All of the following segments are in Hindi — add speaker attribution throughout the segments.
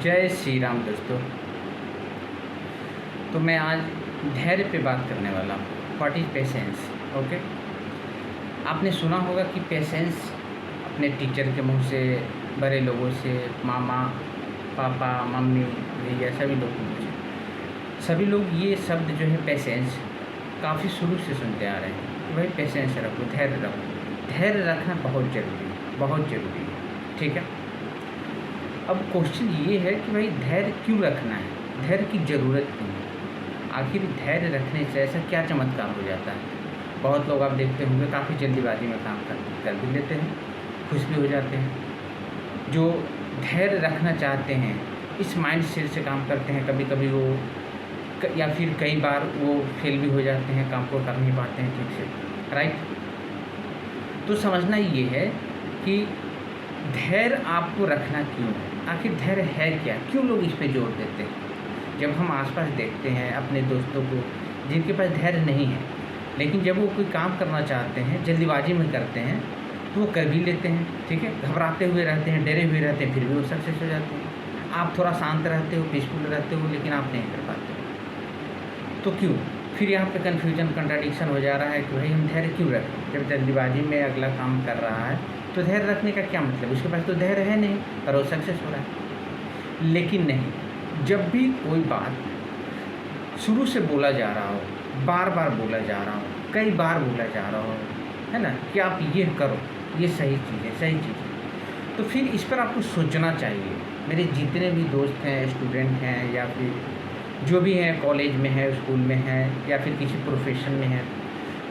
Speaker 1: जय श्री राम दोस्तों। तो मैं आज धैर्य पे बात करने वाला हूँ। What is patience. ओके, आपने सुना होगा कि पेशेंस अपने टीचर के मुंह से, बड़े लोगों से, मामा, पापा, मम्मी, भैया, सभी लोग ये शब्द जो है पेशेंस काफ़ी शुरू से सुनते आ रहे हैं कि भाई पेशेंस रखो, धैर्य रखो। धैर्य रखना बहुत ज़रूरी है। ठीक है, अब क्वेश्चन ये है कि भाई धैर्य क्यों रखना है, धैर्य की ज़रूरत क्यों है, आखिर धैर्य रखने से ऐसा क्या चमत्कार हो जाता है। बहुत लोग आप देखते होंगे काफ़ी जल्दीबाजी में काम कर भी लेते हैं, खुश भी हो जाते हैं। जो धैर्य रखना चाहते हैं इस माइंड सेट से काम करते हैं, कभी कभी वो या फिर कई बार वो फेल भी हो जाते हैं, काम को कर नहीं पाते हैं ठीक से। राइट, तो समझना ये है कि धैर्य आपको रखना क्यों है, आखिर धैर्य है क्या, क्यों लोग इस पे जोर देते हैं। जब हम आसपास देखते हैं अपने दोस्तों को जिनके पास धैर्य नहीं है, लेकिन जब वो कोई काम करना चाहते हैं जल्दीबाजी में करते हैं तो वो कर भी लेते हैं। ठीक है, घबराते हुए रहते हैं, डरे हुए रहते हैं, फिर भी वो सक्सेस हो जाते हैं। आप थोड़ा शांत रहते हो, पीसफुल रहते हो, लेकिन आप नहीं कर पाते हो। तो क्यों? फिर यहाँ पे कन्फ्यूजन, कंट्राडिक्शन हो जा रहा है कि भाई हम धैर्य क्यों रखें जब जल्दीबाजी में अगला काम कर रहा है। तो धैर्य रखने का क्या मतलब, उसके पास तो धैर्य है नहीं पर वो सक्सेस हो रहा है। लेकिन नहीं, जब भी कोई बात शुरू से बोला जा रहा हो, बार बार बोला जा रहा हो, कई बार बोला जा रहा हो, है ना, कि आप ये करो, ये सही चीज़ है, तो फिर इस पर आपको सोचना चाहिए। मेरे जितने भी दोस्त हैं, स्टूडेंट हैं, या फिर जो भी हैं, कॉलेज में है, स्कूल में है, या फिर किसी प्रोफेशन में है,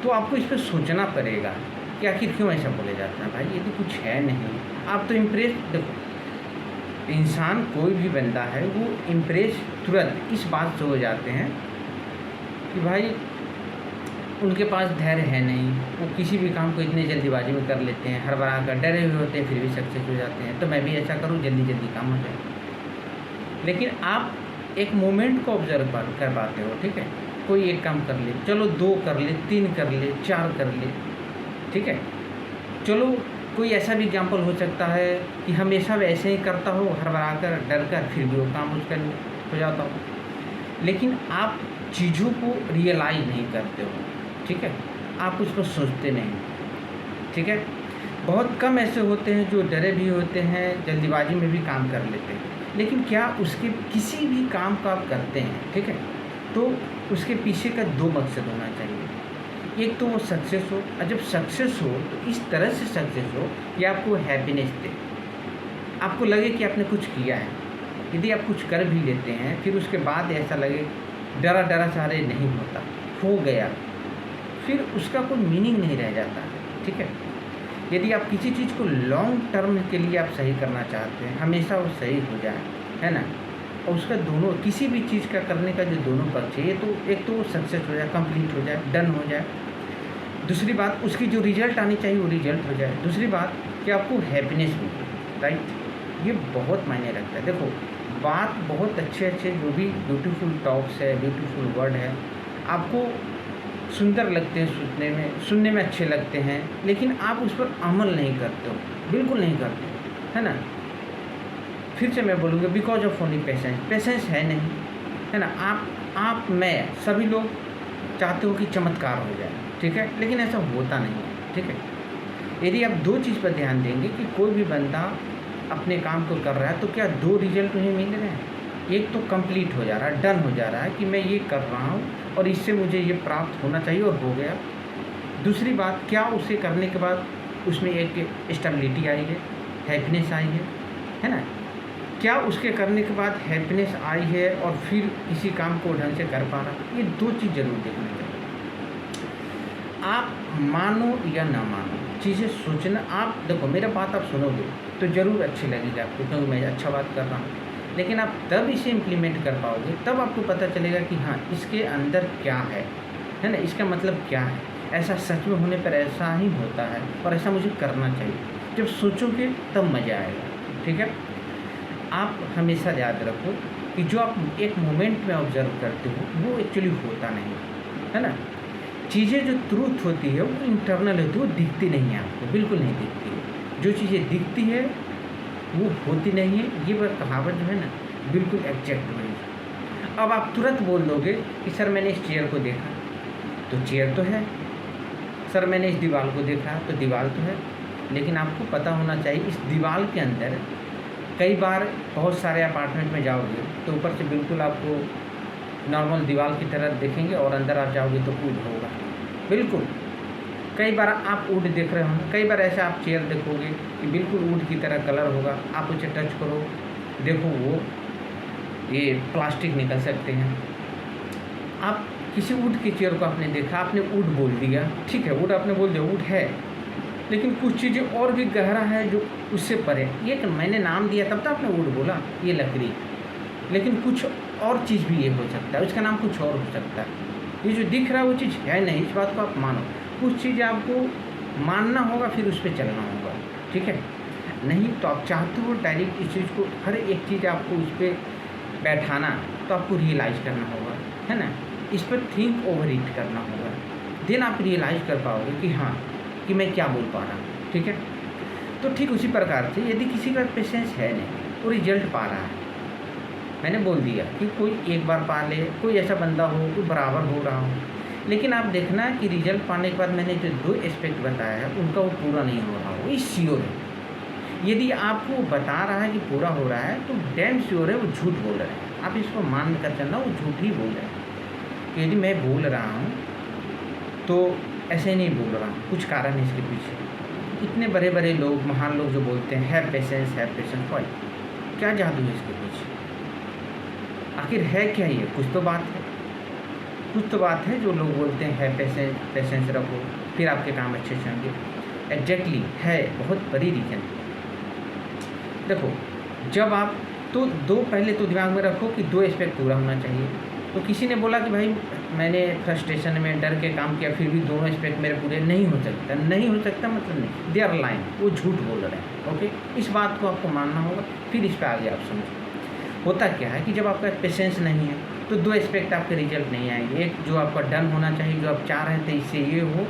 Speaker 1: तो आपको इस पर सोचना पड़ेगा कि आखिर क्यों ऐसा बोला जाता है। भाई ये तो कुछ है नहीं, आप तो इम्प्रेस, देखो इंसान कोई भी बंदा है वो इम्प्रेस तुरंत इस बात से हो जाते हैं कि भाई उनके पास धैर्य है नहीं, वो किसी भी काम को इतने जल्दीबाजी में कर लेते हैं, हड़बड़ा कर डरे हुए होते हैं, फिर भी सक्सेस हो जाते हैं। तो मैं भी ऐसा करूँ, जल्दी काम हो जाए। लेकिन आप एक मोमेंट को ऑब्जर्व कर पाते हो। ठीक है, कोई एक काम कर ले, चलो 2 कर ले, 3 कर ले, 4 कर ले। ठीक है, चलो कोई ऐसा भी एग्जाम्पल हो सकता है कि हमेशा वैसे ही करता हो, हड़बड़ा कर, डर कर, फिर भी वो काम उसका हो जाता हो। लेकिन आप चीज़ों को रियलाइज नहीं करते हो। ठीक है, आप उस पर सोचते नहीं। ठीक है, बहुत कम ऐसे होते हैं जो डरे भी होते हैं, जल्दीबाजी में भी काम कर लेते हैं, लेकिन क्या उसके किसी भी काम को आप करते हैं, ठीक है, तो उसके पीछे का 2 मकसद होना चाहिए। एक तो वो सक्सेस हो, और जब सक्सेस हो तो इस तरह से सक्सेस हो कि आपको हैप्पीनेस दे, आपको लगे कि आपने कुछ किया है। यदि आप कुछ कर भी लेते हैं फिर उसके बाद ऐसा लगे डरा सारे नहीं होता, हो गया, फिर उसका कोई मीनिंग नहीं रह जाता। ठीक है, यदि आप किसी चीज़ को लॉन्ग टर्म के लिए आप सही करना चाहते हैं, हमेशा वो सही हो जाए, है ना, और उसका दोनों किसी भी चीज़ का करने का जो दोनों पक्ष है, ये तो एक तो वो सक्सेस हो जाए, कंप्लीट हो जाए, डन हो जाए। दूसरी बात, उसकी जो रिजल्ट आनी चाहिए वो रिजल्ट हो जाए। दूसरी बात कि आपको हैप्पीनेस मिले। राइट, ये बहुत मायने रखता है। देखो, बात बहुत अच्छे जो भी ब्यूटीफुल टॉक्स है, ब्यूटीफुल वर्ड है, आपको सुंदर लगते हैं, सुनने में अच्छे लगते हैं, लेकिन आप उस पर अमल नहीं करते हो, बिल्कुल नहीं करते, है ना। फिर से मैं बोलूँगा, बिकॉज ऑफ ओनली पेशेंस है नहीं, है ना। आप मैं सभी लोग चाहते हो कि चमत्कार हो जाए, ठीक है, लेकिन ऐसा होता नहीं है। ठीक है, यदि आप 2 चीज़ पर ध्यान देंगे कि कोई भी बंदा अपने काम को कर रहा है तो क्या 2 रिजल्ट उन्हें मिल रहे हैं। एक तो कंप्लीट हो जा रहा है, डन हो जा रहा है कि मैं ये कर रहा हूँ और इससे मुझे ये प्राप्त होना चाहिए और हो गया। दूसरी बात, क्या उसे करने के बाद उसमें एक स्टेबिलिटी आई है, हैप्पीनेस आई है ना। क्या उसके करने के बाद हैप्पीनेस आई है और फिर किसी काम को ढंग से कर पा रहा है। ये 2 चीज़ जरूर देखना चाहिए। आप मानो या ना मानो, चीज़ें सोचना। आप देखो, मेरा बात आप सुनोगे तो ज़रूर अच्छी लगेगी आपको, क्योंकि मैं अच्छा बात कर रहा हूँ, लेकिन आप तब इसे इम्प्लीमेंट कर पाओगे, तब आपको पता चलेगा कि हाँ, इसके अंदर क्या है ना, इसका मतलब क्या है। ऐसा सच में होने पर ऐसा ही होता है और ऐसा मुझे करना चाहिए। जब सोचोगे तब मज़ा आएगा। ठीक है, आप हमेशा याद रखो कि जो आप एक मोमेंट में ऑब्जर्व करते हो वो एक्चुअली होता नहीं, है ना। चीज़ें जो ट्रूथ होती है वो इंटरनल होती है, वो दिखती नहीं है आपको, बिल्कुल नहीं दिखती है। जो चीज़ें दिखती है वो होती नहीं है। ये कहावत जो है ना, बिल्कुल एग्जैक्ट वही। अब आप तुरंत बोल दोगे कि सर मैंने इस चेयर को देखा, तो चेयर तो है। सर मैंने इस दीवार को देखा, तो दीवार तो है। लेकिन आपको पता होना चाहिए इस दीवार के अंदर कई बार बहुत सारे अपार्टमेंट में जाओगे तो ऊपर से बिल्कुल आपको नॉर्मल दीवार की तरह देखेंगे और अंदर आप जाओगे तो वुड होगा, बिल्कुल। कई बार आप वुड देख रहे होंगे, कई बार ऐसा आप चेयर देखोगे कि बिल्कुल वुड की तरह कलर होगा, आप उसे टच करो, देखो वो ये प्लास्टिक निकल सकते हैं। आप किसी वुड की चेयर को आपने देखा, आपने वुड बोल दिया, ठीक है, वुड आपने बोल दिया, वुड है, लेकिन कुछ चीज़ें और भी गहरा है जो उससे परे। ये मैंने नाम दिया तब तो आपने वुड बोला, ये लकड़ी, लेकिन कुछ और चीज़ भी ये हो सकता है, उसका नाम कुछ और हो सकता है। ये जो दिख रहा है वो चीज़ है नहीं, इस बात को आप मानो। कुछ चीज़ें आपको मानना होगा, फिर उस पर चलना होगा, ठीक है। नहीं तो आप चाहते हो डायरेक्ट इस चीज़ को, हर एक चीज़ आपको उस पर बैठाना, तो आपको रियलाइज़ करना होगा, है ना। इस पर थिंक ओवर इट करना होगा, देन आप रियलाइज़ कर पाओगे कि हाँ, कि मैं क्या बोल पा रहा हूँ, ठीक है। तो ठीक उसी प्रकार से यदि किसी का पेशेंस है नहीं, वो रिजल्ट पा रहा है, मैंने बोल दिया कि कोई एक बार पा ले, कोई ऐसा बंदा हो, कोई बराबर हो रहा हो, लेकिन आप देखना कि रिजल्ट पाने के बाद मैंने जो 2 एस्पेक्ट बताया है उनका वो पूरा नहीं हो रहा हो, ये श्योर है। यदि आपको बता रहा है कि पूरा हो रहा है तो डैम श्योर है वो झूठ बोल रहे हैं। आप इसको मान कर चलना, वो झूठ ही बोल रहे हैं। कि यदि मैं बोल रहा हूँ तो ऐसे नहीं बोल रहा हूँ, कुछ कारण है इसके पीछे। इतने बड़े बड़े लोग, महान लोग जो बोलते हैं हैव पेशेंस, वाई, क्या जादू है इसके पीछे? आखिर है क्या ये? कुछ तो बात है, कुछ तो बात है जो लोग बोलते हैं है पेशेंस रखो फिर आपके काम अच्छे से होंगे। एग्जैक्टली है, बहुत बड़ी रीज़न। देखो, जब आप तो पहले तो दिमाग में रखो कि 2 एस्पेक्ट पूरा होना चाहिए। तो किसी ने बोला कि भाई मैंने फ्रस्ट्रेशन में डर के काम किया, फिर भी दोनों एस्पेक्ट मेरे पूरे नहीं हो सकता, नहीं हो सकता मतलब नहीं, दे आर लाइन, वो झूठ बोल रहे हैं, ओके। इस बात को आपको मानना होगा, फिर इस पर आगे आप समझो। होता क्या है कि जब आपका पेशेंस नहीं है तो 2 एस्पेक्ट आपके रिजल्ट नहीं आएंगे। एक जो आपका डन होना चाहिए, जो आप चाह रहे थे इससे ये हो,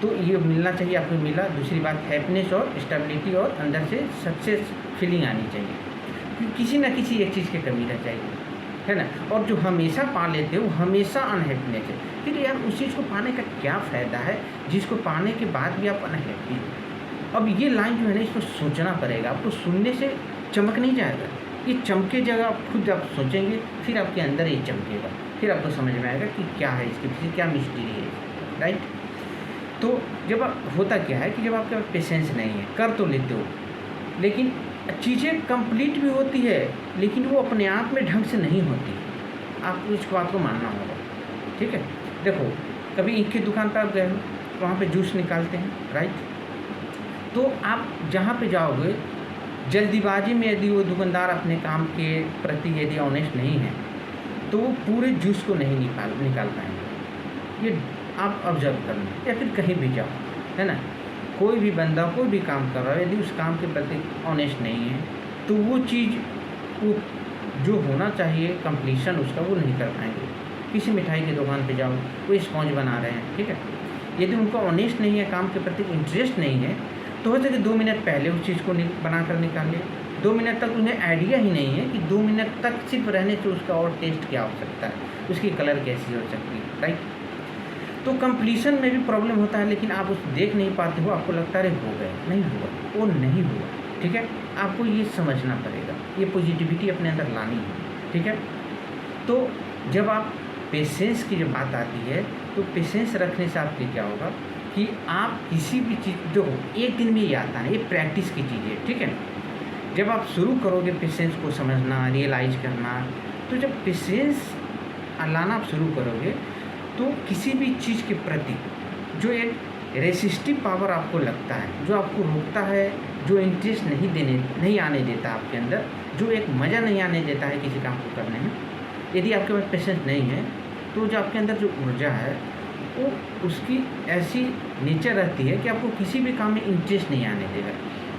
Speaker 1: तो ये मिलना चाहिए, आपको मिला। दूसरी बात हैप्पीनेस और स्टेबिलिटी और अंदर से सक्सेस फीलिंग आनी चाहिए। किसी ना किसी एक चीज़ की कमी रह जाएगी, है ना। और जो हमेशा पा लेते हैं वो हमेशा अनहैप्पीनेस है। फिर यार उस चीज़ को पाने का क्या फ़ायदा है जिसको पाने के बाद भी आप अनहैप्पी हो। अब ये लाइन जो है ना, इसको सोचना पड़ेगा, आपको सुनने से चमक नहीं जाएगा, ये चमके जगह आप खुद आप सोचेंगे, फिर आपके अंदर ये चमकेगा, फिर आपको समझ में आएगा कि क्या है इसके पीछे, क्या मिस्ट्री है, राइट। तो जब होता क्या है कि जब आपके पास पेशेंस नहीं है, कर तो लेते हो, लेकिन चीज़ें कंप्लीट भी होती है, लेकिन वो अपने आप में ढंग से नहीं होती। आपको इस बात को मानना होगा, ठीक है। देखो, कभी ईंट की दुकान पर आप गए हो, वहाँ पे जूस निकालते हैं, राइट। तो आप जहाँ पे जाओगे, जल्दीबाजी में यदि वो दुकानदार अपने काम के प्रति यदि ऑनेस्ट नहीं है तो वो पूरे जूस को नहीं निकाल पाएंगे। ये आप ऑब्जर्व करना, या फिर कहीं भी जाओ, है ना, कोई भी बंदा कोई भी काम कर रहा है, यदि उस काम के प्रति ऑनेस्ट नहीं है तो वो चीज़, वो जो होना चाहिए कंप्लीशन उसका, वो नहीं कर पाएंगे। किसी मिठाई की दुकान पे जाओ, वो स्पॉन्ज बना रहे हैं, ठीक है, यदि उनको ऑनेस्ट नहीं है, काम के प्रति इंटरेस्ट नहीं है, तो हो सके 2 मिनट पहले उस चीज़ को बना कर निकाल ले। 2 मिनट तक उन्हें आइडिया ही नहीं है कि 2 मिनट तक सिर्फ रहने से उसका और टेस्ट क्या हो सकता है, उसकी कलर कैसी हो सकती है, राइट। तो कंप्लीशन में भी प्रॉब्लम होता है, लेकिन आप उस देख नहीं पाते हो, आपको लगता है हो गए, नहीं हुआ, वो नहीं हुआ, ठीक है। आपको ये समझना पड़ेगा, ये पॉजिटिविटी अपने अंदर लानी है, ठीक है। तो जब आप पेशेंस की जब बात आती है, तो पेशेंस रखने से आपके क्या होगा कि आप किसी भी चीज़, देखो एक दिन में ये आता है, ये प्रैक्टिस की चीज़ है, ठीक है। जब आप शुरू करोगे पेशेंस को समझना, रियलाइज़ करना, तो जब पेशेंस लाना आप शुरू करोगे तो किसी भी चीज़ के प्रति जो एक रेसिस्टिव पावर आपको लगता है, जो आपको रोकता है, जो इंटरेस्ट नहीं आने देता आपके अंदर, जो एक मज़ा नहीं आने देता है किसी काम को करने में, यदि आपके पास पेशेंस नहीं है तो जो आपके अंदर जो ऊर्जा है वो उसकी ऐसी नेचर रहती है कि आपको किसी भी काम में इंटरेस्ट नहीं आने देगा।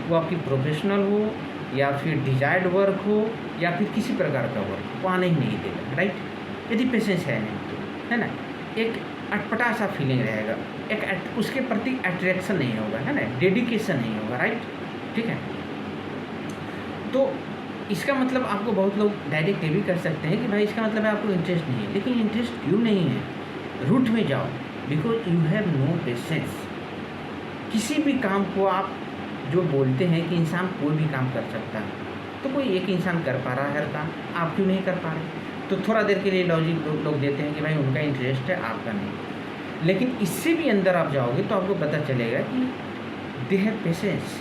Speaker 1: वो आपकी प्रोफेशनल हो या फिर डिजायर्ड वर्क हो या फिर किसी प्रकार का वर्क, वो आने ही नहीं देगा, राइट। यदि पेशेंस है नहीं तो, है ना, एक अटपटा सा फीलिंग रहेगा, एक उसके प्रति अट्रैक्शन नहीं होगा, है ना, डेडिकेशन नहीं होगा, राइट, ठीक है। तो इसका मतलब आपको बहुत लोग डायरेक्ट ये भी कर सकते हैं कि भाई इसका मतलब है आपको इंटरेस्ट नहीं है, लेकिन इंटरेस्ट क्यों नहीं है? रूट में जाओ, because you have no patience. किसी भी काम को आप जो बोलते हैं कि इंसान कोई भी काम कर सकता है, तो कोई एक इंसान कर पा रहा है हर काम, आप क्यों नहीं कर पा रहे? तो थोड़ा देर के लिए लॉजिक लोग देते हैं कि भाई उनका इंटरेस्ट है, आपका नहीं। लेकिन इससे भी अंदर आप जाओगे तो आपको पता चलेगा कि दे हैव पेशेंस,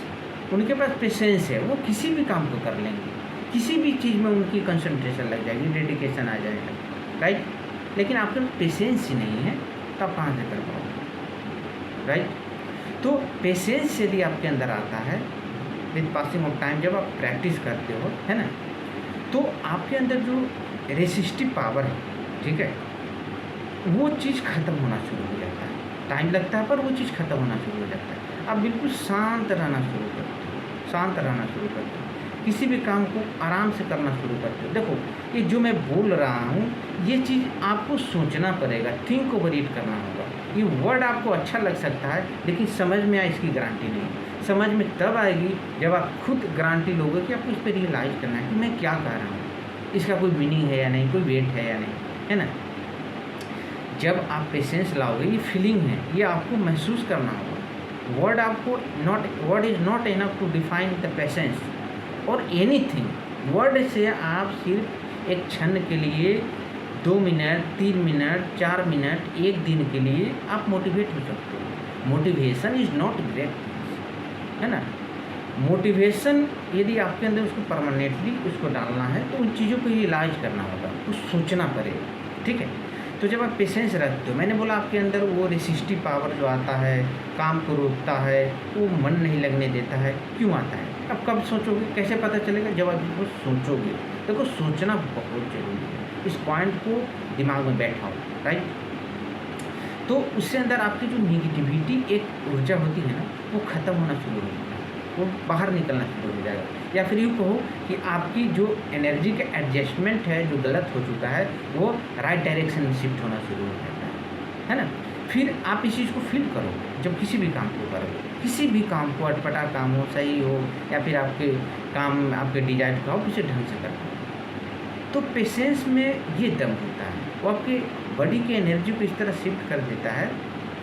Speaker 1: उनके पास पेशेंस है, वो किसी भी काम को कर लेंगे, किसी भी चीज़ में उनकी कंसंट्रेशन लग जाएगी, डेडिकेशन आ जाएगा, राइट। लेकिन आपके पास पेशेंस ही नहीं है तो आप कहाँ से कर पाओगे, राइट। तो पेशेंस यदि आपके अंदर आता है विद पासिंग ऑफ टाइम, जब आप प्रैक्टिस करते हो, है ना, तो आपके अंदर जो रेसिस्टिव पावर है, ठीक है, वो चीज़ ख़त्म होना शुरू हो जाता है। टाइम लगता है पर वो चीज़ ख़त्म होना शुरू हो जाता है। आप बिल्कुल शांत रहना शुरू करते हो, शांत रहना शुरू करते हो, किसी भी काम को आराम से करना शुरू करते हो। देखो, ये जो मैं बोल रहा हूँ, ये चीज़ आपको सोचना पड़ेगा, थिंक ओवर इट करना होगा। ये वर्ड आपको अच्छा लग सकता है, लेकिन समझ में आए इसकी गारंटी नहीं। समझ में तब आएगी जब आप खुद गारंटी लोगे कि आपको इस पर रियलाइज़ करना है कि मैं क्या कह रहा हूँ, इसका कोई मीनिंग है या नहीं, कोई वेट है या नहीं, है ना। जब आप पेशेंस लाओगे, ये फीलिंग है, ये आपको महसूस करना होगा। वर्ड आपको word is not enough to define the patience और एनीथिंग। वर्ड से आप सिर्फ एक क्षण के लिए 2 मिनट, 3 मिनट, 4 मिनट, 1 दिन के लिए आप मोटिवेट हो सकते हो। मोटिवेशन इज़ नॉट ग्रेट, है ना। मोटिवेशन यदि आपके अंदर उसको परमानेंटली उसको डालना है तो उन चीज़ों को रियलाइज करना होगा, कुछ सोचना पड़ेगा, ठीक है। तो जब आप पेशेंस रखते हो, मैंने बोला आपके अंदर वो रेसिस्टिव पावर जो आता है, काम को रोकता है, वो मन नहीं लगने देता है, क्यों आता है? अब कब सोचोगे, कैसे पता चलेगा? जब आप इसको सोचोगे। देखो, सोचना बहुत ज़रूरी है, इस पॉइंट को दिमाग में बैठाओ, राइट। तो उससे अंदर आपकी जो निगेटिविटी एक ऊर्जा होती है ना, वो ख़त्म होना शुरू हो जाता है, वो बाहर निकलना शुरू हो जाएगा। या फिर यूँ कहो कि आपकी जो एनर्जी का एडजस्टमेंट है, जो गलत हो चुका है, वो राइट डायरेक्शन में शिफ्ट होना शुरू हो जाता है ना। फिर आप इस चीज़ को फील करो जब किसी भी काम को करोगे, किसी भी काम को, अटपटा काम हो, सही हो, या फिर आपके काम आपके डिजायर का हो, किसी ढंग से करना। तो पेशेंस में ये दम होता है, वो आपकी बॉडी की एनर्जी को इस तरह शिफ्ट कर देता है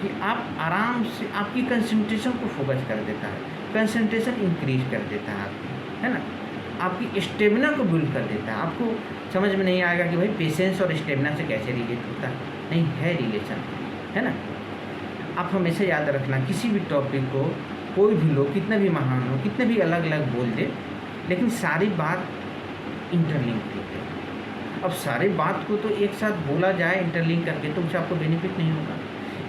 Speaker 1: कि आप आराम से, आपकी कंसंट्रेशन को फोकस कर देता है, कंसंट्रेशन इंक्रीज कर देता है आपकी, है ना। आपकी स्टेमिना को बिल्ड कर देता है। आपको समझ में नहीं आएगा कि भाई पेशेंस और स्टेमिना से कैसे रिलेट होता है, नहीं है रिलेशन, है ना। आप हमेशा याद रखना, किसी भी टॉपिक को कोई भी लोग कितना भी महान हो, कितने भी अलग अलग बोल दे, लेकिन सारी बात इंटरलिंक होती है। अब सारी बात को तो एक साथ बोला जाए इंटरलिंक करके, तो उससे आपको बेनिफिट नहीं होगा।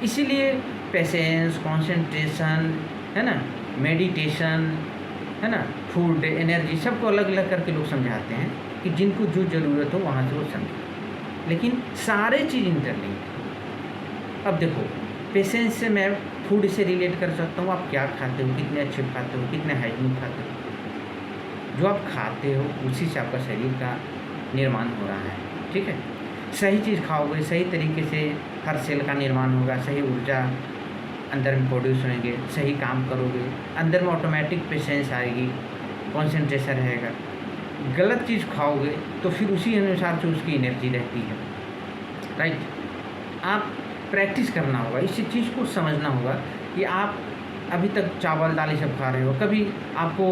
Speaker 1: इसीलिए पेशेंस, कंसंट्रेशन, है ना, मेडिटेशन, है ना, फूड, एनर्जी, सबको अलग अलग करके लोग समझाते हैं कि जिनको जो ज़रूरत हो वहाँ से वो समझे, लेकिन सारे चीज़ इंटरलिंक। अब देखो, पेशेंस से मैं फूड से रिलेट कर सकता हूँ, आप क्या खाते हो, कितने अच्छे खाते हो, कितने हाइजीनिक खाते हो। जो आप खाते हो उसी से आपका शरीर का निर्माण हो रहा है, ठीक है। सही चीज़ खाओगे, सही तरीके से हर सेल का निर्माण होगा, सही ऊर्जा अंदर में प्रोड्यूस होंगे, सही काम करोगे, अंदर में ऑटोमेटिक पेशेंस आएगी, कंसंट्रेशन रहेगा। गलत चीज़ खाओगे तो फिर उसी अनुसार से उसकी एनर्जी रहती है, राइट। आप प्रैक्टिस करना होगा, इस चीज़ को समझना होगा कि आप अभी तक चावल दाल ये सब खा रहे हो, कभी आपको,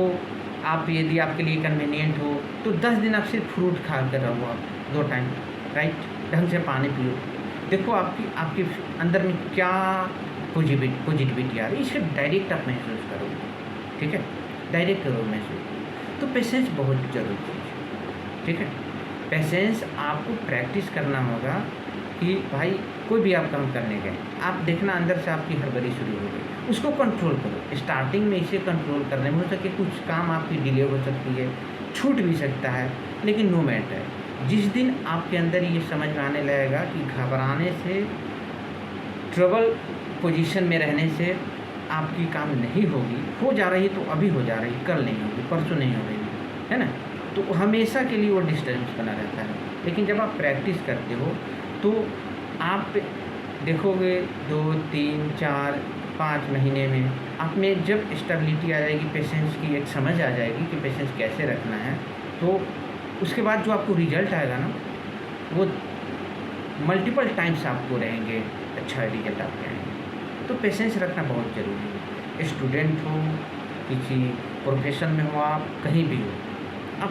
Speaker 1: आप यदि आपके लिए कन्वीनियंट हो तो 10 दिन आप सिर्फ फ्रूट खा कर रहो, आप 2 टाइम, राइट, ढंग से पानी पियो। देखो आपके अंदर में क्या पॉजिटिविटी आ रही है, इसे डायरेक्ट आप महसूस करोगे, ठीक है, डायरेक्ट करो महसूस। तो पेशेंस बहुत ज़रूरी है, ठीक है। पेशेंस आपको प्रैक्टिस करना होगा कि भाई कोई भी आप काम करने गए, आप देखना अंदर से आपकी हड़बड़ी शुरू हो गई, उसको कंट्रोल करो। स्टार्टिंग में इसे कंट्रोल करने में हो सके कुछ काम आपकी डिले हो सकती है, छूट भी सकता है, लेकिन नो मैटर, जिस दिन आपके अंदर ये समझ में आने लगेगा कि घबराने से, ट्रबल पोजीशन में रहने से आपकी काम नहीं होगी, हो जा रही तो अभी हो जा रही, कल नहीं होगी, परसों नहीं होगी, है ना, तो हमेशा के लिए वो डिस्टर्बेंस बना रहता है। लेकिन जब आप प्रैक्टिस करते हो तो आप देखोगे 2, 3, 4, 5 महीने में आप में जब स्टेबिलिटी आ जाएगी, पेशेंस की एक समझ आ जाएगी कि पेशेंस कैसे रखना है, तो उसके बाद जो आपको रिजल्ट आएगा ना, वो मल्टीपल टाइम्स आपको रहेंगे, अच्छा रिजल्ट आपके आएँगे। तो पेशेंस रखना बहुत ज़रूरी है। स्टूडेंट हो, किसी प्रोफ़ेशन में हो आप, कहीं भी हो।